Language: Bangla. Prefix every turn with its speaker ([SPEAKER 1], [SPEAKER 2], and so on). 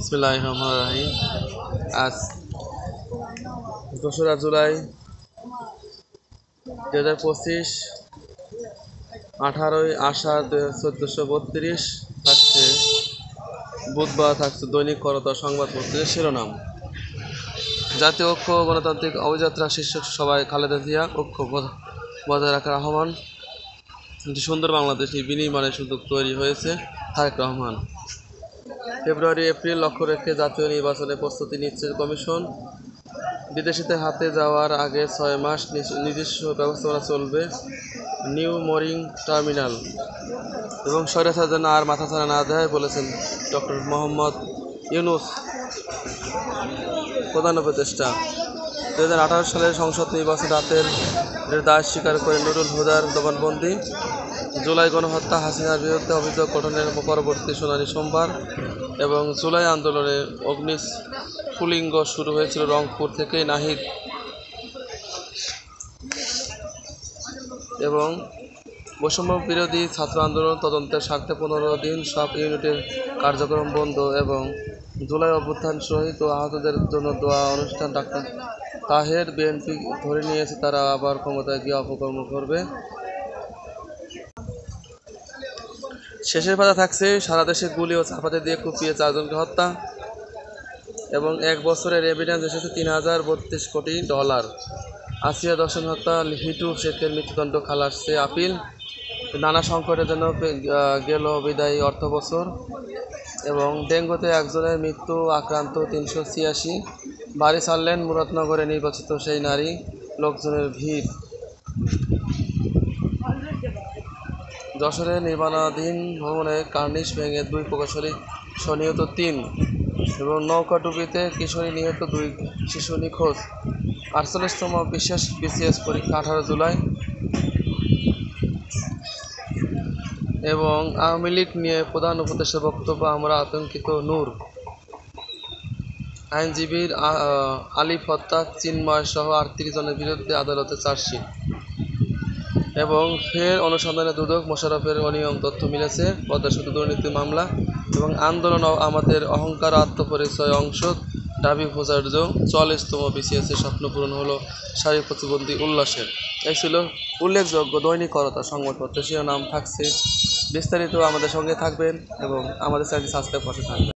[SPEAKER 1] বিসমিল্লাহির রহমানির রহিম। আজ 2রা জুলাই 2025, 18ই আষাঢ় 1432। থাকছে বুধবার, থাকছে দৈনিক করতোয়া সংবাদপত্রের শিরোনাম। জাতীয় ঐক্য ও গণতান্ত্রিক অভিযাত্রা শীর্ষক সভায় খালেদা জিয়া ঐক্য বজায় রাখার আহ্বান। একটি সুন্দর বাংলাদেশ বিনির্মাণের সুযোগ তৈরি হয়েছে তারেক রহমান। ফেব্রুয়ারি-এপ্রিল লক্ষ্য রেখে জাতীয় নির্বাচনে প্রস্তুতি নিচ্ছে কমিশন। বিদেশিদের হাতে যাওয়ার আগে 6 মাস নিজস্ব ব্যবস্থাপনা চলবে নিউ মরিং টার্মিনাল এবং স্বৈরাচার যেন আর মাথাছাড়া না দেয় বলেছেন ডক্টর মোহাম্মদ ইউনূস, প্রধান উপদেষ্টা। 2018 সালের সংসদ নির্বাচন রাতের দায় স্বীকার করে নুরুল হুদার জবানবন্দি। জুলাই গণহত্যা, হাসিনার বিরুদ্ধে অভিযোগ গঠনের পরবর্তী শুনানি সোমবার। এবং জুলাই আন্দোলনে অগ্নিস্ফুলিঙ্গ শুরু হয়েছিল রংপুর থেকে নাহিদ। এবং বৈষম্য বিরোধী ছাত্র আন্দোলন তদন্তের স্বার্থে 15 দিন সব ইউনিটের কার্যক্রম বন্ধ। এবং জুলাই অভ্যুত্থান শহীদ ও আহতদের জন্য দোয়া অনুষ্ঠান। ডাক্তার তাহের, বিএনপি ধরে নিয়েছে তারা আবার ক্ষমতায় গিয়ে অপকর্ম করবে। শেষের পাতা থাকছে সারা দেশে গুলি ও চাপাতি দিয়ে কুপিয়ে 4 জনকে হত্যা। এবং 1 বছরের এভিডেন্স এসেছে $3032 কোটি। আসিয়া দর্শন হত্যা, হিটু শেখের মৃত্যুদণ্ড খালাস চেয়ে আপিল। নানা সংকটে যেন গেল বিদায়ী অর্থবছর। এবং ডেঙ্গুতে একজনের মৃত্যু, আক্রান্ত 386। বাড়ি ছাড়লেন মুরাদনগরে নির্বাচিত সেই নারী, লোকজনের ভিড়। যশোরে নির্মাণাধীন ভবনে কার্নিশ ভেঙে 2 প্রকৌশলী সহ নিহত 3। এবং নৌকাডুবিতে কিশোরী নিহত, 2 শিশু নিখোঁজ। 48তম বিশেষ বিসিএস পরীক্ষা 18 জুলাই। এবং আওয়ামী লীগ নিয়ে প্রধান উপদেষ্টার বক্তব্য, আমরা আতঙ্কিত। নূর আইনজীবীর আলিফ হত্যা, চিন্ময় সহ 38 জনের বিরুদ্ধে আদালতে চার্জশিট। এবং ফের অনুসন্ধানে দুদক, মোশাররফের অনিয়ম তথ্য মিলেছে পদ্মা সেতু দুর্নীতি মামলা। এবং আন্দোলন আমাদের অহংকার আত্মপরিচয় অংশ, দাবি প্রচার্য। 44তম বিসিএসের স্বপ্ন পূরণ হলো শারীরিক প্রতিবন্ধী উল্লাসের। এই ছিল উল্লেখযোগ্য দৈনিক করতোয়া সংবাদপত্রের শিরোনাম। থাকছে বিস্তারিত, আমাদের সঙ্গে থাকবেন এবং আমাদের চ্যানেলটি সাবস্ক্রাইব করতে থাকবেন।